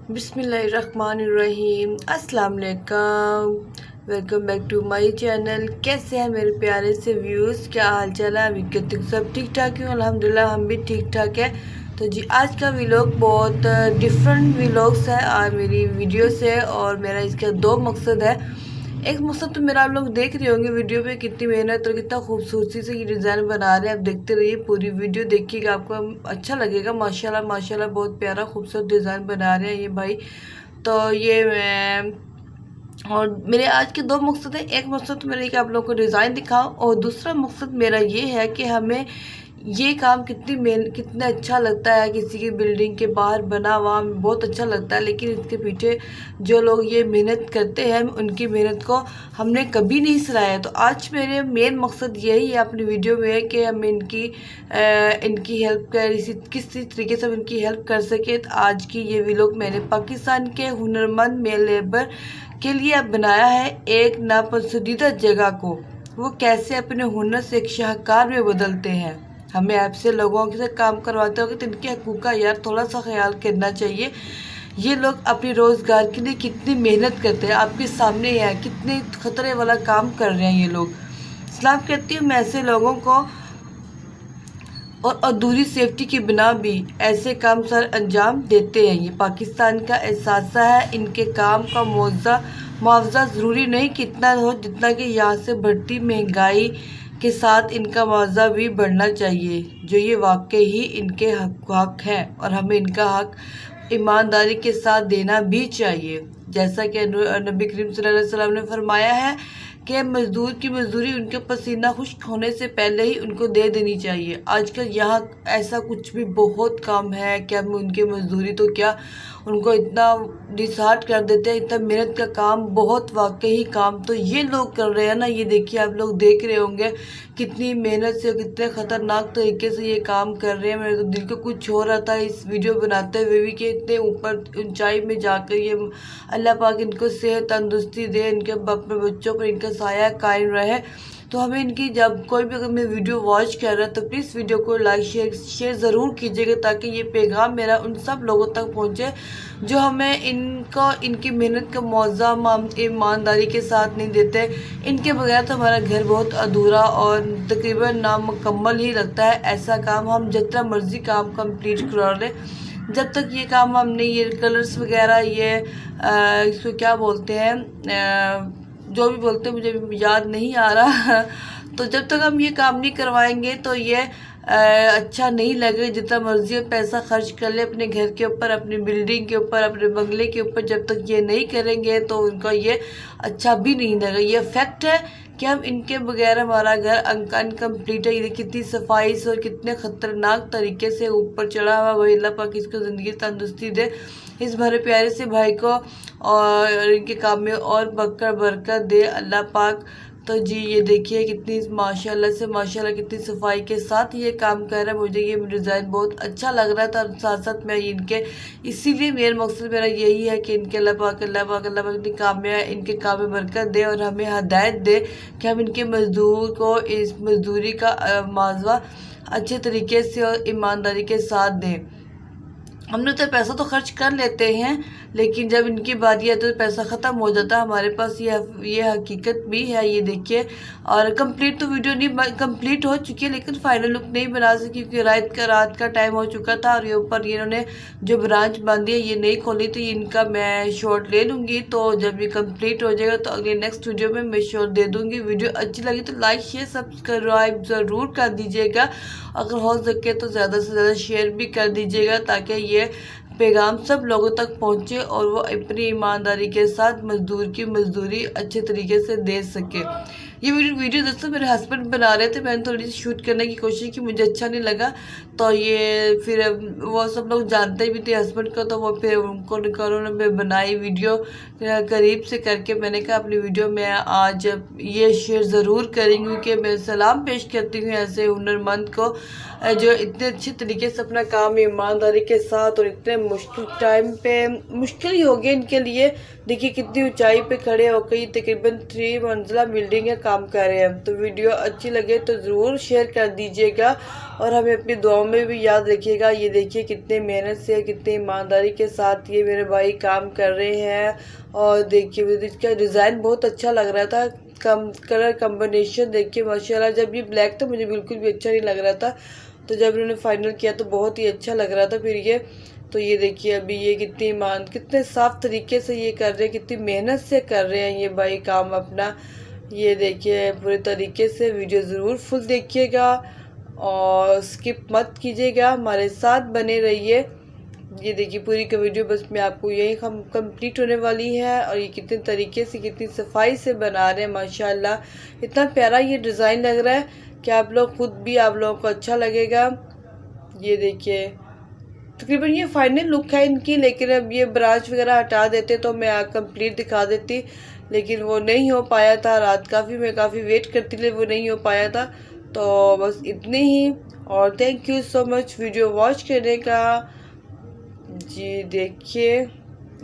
बिस्मिल्लाहिर्रहमानिर्रहीम। अस्सलाम वालेकुम। Welcome back to my channel. कैसे हैं मेरे प्यारे से व्यूज़, क्या हाल चाल है? अभी तक सब ठीक ठाक है, अल्हम्दुलिल्लाह हम भी ठीक ठाक है। तो जी आज का व्लॉग बहुत डिफरेंट व्लॉग्स है मेरी वीडियो से, और मेरा इसका दो मकसद है। एक मकसद तो मेरा आप लोग देख रहे होंगे वीडियो पे कितनी मेहनत और कितना खूबसूरती से ये डिज़ाइन बना रहे हैं। आप देखते रहिए, पूरी वीडियो देखिएगा, आपको अच्छा लगेगा। माशाल्लाह माशाल्लाह बहुत प्यारा खूबसूरत डिज़ाइन बना रहे हैं ये भाई। तो ये और मेरे आज के दो मकसद हैं। एक मकसद तो मेरा कि आप लोगों को डिज़ाइन दिखाऊं, और दूसरा मकसद मेरा ये है कि हमें ये काम कितना अच्छा लगता है। किसी की बिल्डिंग के बाहर बना हुआ बहुत अच्छा लगता है, लेकिन इसके पीछे जो लोग ये मेहनत करते हैं उनकी मेहनत को हमने कभी नहीं सराहा। तो आज मेरे मेन मकसद यही है अपनी वीडियो में कि हम इनकी हेल्प कर किसी तरीके से हम इनकी हेल्प कर सके। तो आज की ये व्लॉग मैंने पाकिस्तान के हुनरमंद मेल लेबर के लिए अब बनाया है। एक नापसंदीदा जगह को वो कैसे अपने हुनर से एक शाहकार में बदलते हैं। हमें आपसे लोगों से काम करवाते हो तो इनके हकूक़ का यार थोड़ा सा ख्याल करना चाहिए। ये लोग अपनी रोज़गार के लिए कितनी मेहनत करते हैं, आपके सामने है कितने ख़तरे वाला काम कर रहे हैं ये लोग। सलाम कहती हूँ मैं ऐसे लोगों को, और अधूरी सेफ्टी की बिना भी ऐसे काम सर अंजाम देते हैं। ये पाकिस्तान का एहसास है। इनके काम का मुआवजा ज़रूरी नहीं कितना हो जितना कि यहाँ से बढ़ती महंगाई के साथ इनका मुआवजा भी बढ़ना चाहिए, जो ये वाकई ही इनके हक है, और हमें इनका हक ईमानदारी के साथ देना भी चाहिए। जैसा कि नबी करीम सल्लल्लाहु अलैहि वसल्लम ने फरमाया है कि मज़दूर की मजदूरी उनके पसीना खुश्क होने से पहले ही उनको दे देनी चाहिए। आजकल यहाँ ऐसा कुछ भी बहुत कम है कि हम उनकी मजदूरी तो क्या, उनको इतना डिसहार्ट कर देते हैं। इतना मेहनत का काम, बहुत वाकई काम तो ये लोग कर रहे हैं ना। ये देखिए, आप लोग देख रहे होंगे कितनी मेहनत से, कितने ख़तरनाक तरीके से ये काम कर रहे हैं। मेरे तो दिल को कुछ हो रहा था इस वीडियो बनाते हुए भी कि इतने ऊपर ऊंचाई में जाकर ये अल्लाह पाक इनको सेहत तंदुरुस्ती दे, इनके अपने बच्चों पर इनका साया कायम रहे। तो हमें इनकी, जब कोई भी अगर मैं वीडियो वॉच कर रहा है तो प्लीज़ वीडियो को लाइक शेयर ज़रूर कीजिएगा, ताकि ये पैगाम मेरा उन सब लोगों तक पहुँचे जो हमें इनकी मेहनत का मुआवजा ईमानदारी के साथ नहीं देते। इनके बगैर तो हमारा घर बहुत अधूरा और तकरीबन नामुकम्मल ही लगता है। ऐसा काम हम जितना मर्ज़ी काम कंप्लीट करा लें, जब तक ये काम हमने ये कलर्स वगैरह ये इसको क्या बोलते हैं, जो भी बोलते हैं मुझे याद नहीं आ रहा तो जब तक हम ये काम नहीं करवाएंगे तो ये अच्छा नहीं लगेगा। जितना मर्जी पैसा खर्च कर ले अपने घर के ऊपर, अपनी बिल्डिंग के ऊपर, अपने बंगले के ऊपर, जब तक ये नहीं करेंगे तो उनका ये अच्छा भी नहीं लगेगा। ये फैक्ट है कि हम इनके बगैर हमारा घर अनकम्प्लीट है। ये कितनी सफाई से और कितने ख़तरनाक तरीके से ऊपर चढ़ा हुआ। वही अल्लाह पाक इसको ज़िंदगी तंदुरुस्ती दे, इस भरे प्यारे से भाई को, और इनके काम में और बरकत दे अल्लाह पाक। तो जी ये देखिए कितनी माशाल्लाह से माशाल्लाह कितनी सफाई के साथ ये काम कर रहा है। मुझे ये डिज़ाइन बहुत अच्छा लग रहा था, साथ साथ मैं इनके, इसीलिए मेरा मकसद मेरा यही है कि इनके अल्लाह पाक इनके काम में बरकत दे, और हमें हदायत दे कि हम इनके मज़दूर को इस मज़दूरी का मुआवजा अच्छे तरीके से और ईमानदारी के साथ दें। हमने तो पैसा तो खर्च कर लेते हैं, लेकिन जब इनकी बारी आती है तो पैसा ख़त्म हो जाता है हमारे पास। ये हकीकत भी है। ये देखिए, और कंप्लीट तो वीडियो नहीं कंप्लीट हो चुकी है, लेकिन फाइनल लुक नहीं बना सकी क्योंकि रात का टाइम हो चुका था, और ये ऊपर इन्होंने जो ब्रांच बांधी है ये नहीं खोली थी। इनका मैं शॉर्ट ले लूँगी, तो जब ये कंप्लीट हो जाएगा तो अगले नेक्स्ट वीडियो में मैं शॉर्ट दे दूँगी। वीडियो अच्छी लगी तो लाइक शेयर सब्सक्राइब ज़रूर कर दीजिएगा, अगर हो सके तो ज़्यादा से ज़्यादा शेयर भी कर दीजिएगा, ताकि ये पैगाम सब लोगों तक पहुंचे और वो अपनी ईमानदारी के साथ मजदूर की मजदूरी अच्छे तरीके से दे सके। ये वीडियो दोस्तों मेरे हस्बैंड बना रहे थे, मैंने थोड़ी सी शूट करने की कोशिश की, मुझे अच्छा नहीं लगा। तो ये फिर वो सब लोग जानते भी थे हस्बैंड को, तो वो फिर उन्होंने बनाई वीडियो करीब से करके। मैंने कहा अपनी वीडियो में आज ये शेयर ज़रूर करेंगी कि मैं सलाम पेश करती हूँ ऐसे हुनरमंद को जो इतने अच्छे तरीके से अपना काम ईमानदारी के साथ, और इतने मुश्किल टाइम पे, मुश्किल ही हो गया इनके लिए। देखिए कितनी ऊंचाई पे खड़े होकर तकरीबन 3 मंजिला बिल्डिंग है काम कर रहे हैं। तो वीडियो अच्छी लगे तो ज़रूर शेयर कर दीजिएगा, और हमें अपनी दुआओं में भी याद रखिएगा। ये देखिए कितने मेहनत से, कितनी ईमानदारी के साथ ये मेरे भाई काम कर रहे हैं। और देखिए इसका डिज़ाइन बहुत अच्छा लग रहा था, कलर कॉम्बिनेशन देखिए माशाल्लाह। जब ये ब्लैक था मुझे बिल्कुल भी अच्छा नहीं लग रहा था, तो जब इन्होंने फाइनल किया तो बहुत ही अच्छा लग रहा था। फिर ये तो ये देखिए अभी ये कितने साफ तरीके से ये कर रहे हैं, कितनी मेहनत से कर रहे हैं ये भाई काम अपना। ये देखिए पूरे तरीके से वीडियो ज़रूर फुल देखिएगा और स्किप मत कीजिएगा, हमारे साथ बने रहिए। ये देखिए पूरी का वीडियो बस मैं आपको यही कंप्लीट होने वाली है। और ये कितने तरीके से, कितनी सफाई से बना रहे हैं माशाल्लाह। इतना प्यारा ये डिज़ाइन लग रहा है कि आप लोगों को अच्छा लगेगा। ये देखिए तकरीबन ये फाइनल लुक है इनकी, लेकिन अब ये ब्रांच वगैरह हटा देते तो मैं कंप्लीट दिखा देती, लेकिन वो नहीं हो पाया था। रात मैं काफ़ी वेट करती थी, वो नहीं हो पाया था। तो बस इतने ही, और thank you so much video watch करने का। जी देखिए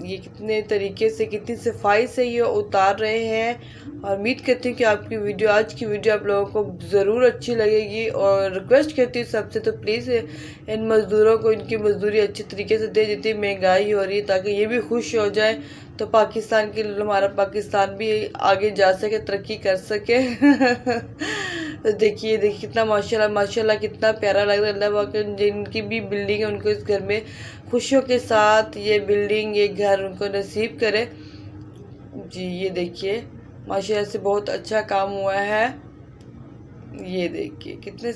ये कितने तरीके से, कितनी सफाई से ये उतार रहे हैं। और उम्मीद करती हूँ कि आपकी वीडियो, आज की वीडियो आप लोगों को ज़रूर अच्छी लगेगी। और रिक्वेस्ट करती हूँ सबसे, तो प्लीज़ इन मज़दूरों को इनकी मजदूरी अच्छी तरीके से दे, जितनी महंगाई हो रही है, ताकि ये भी खुश हो जाए, तो हमारा पाकिस्तान भी आगे जा सके, तरक्की कर सके। तो देखिए कितना माशाल्लाह कितना प्यारा लग रहा है। अल्लाह वाकई जिनकी भी बिल्डिंग है उनको इस घर में खुशियों के साथ ये बिल्डिंग, ये घर उनको नसीब करे। जी ये देखिए माशाल्लाह से बहुत अच्छा काम हुआ है। ये देखिए कितने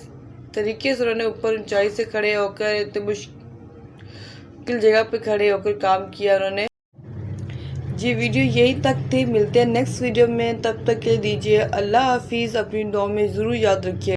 तरीके से उन्होंने ऊपर ऊंचाई से खड़े होकर, इतने मुश्किल जगह पे खड़े होकर काम किया उन्होंने। जी वीडियो यही तक थी, मिलते हैं नेक्स्ट वीडियो में, तब तक के दीजिए अल्लाह हाफिज़। अपनी दुआ में ज़रूर याद रखिए।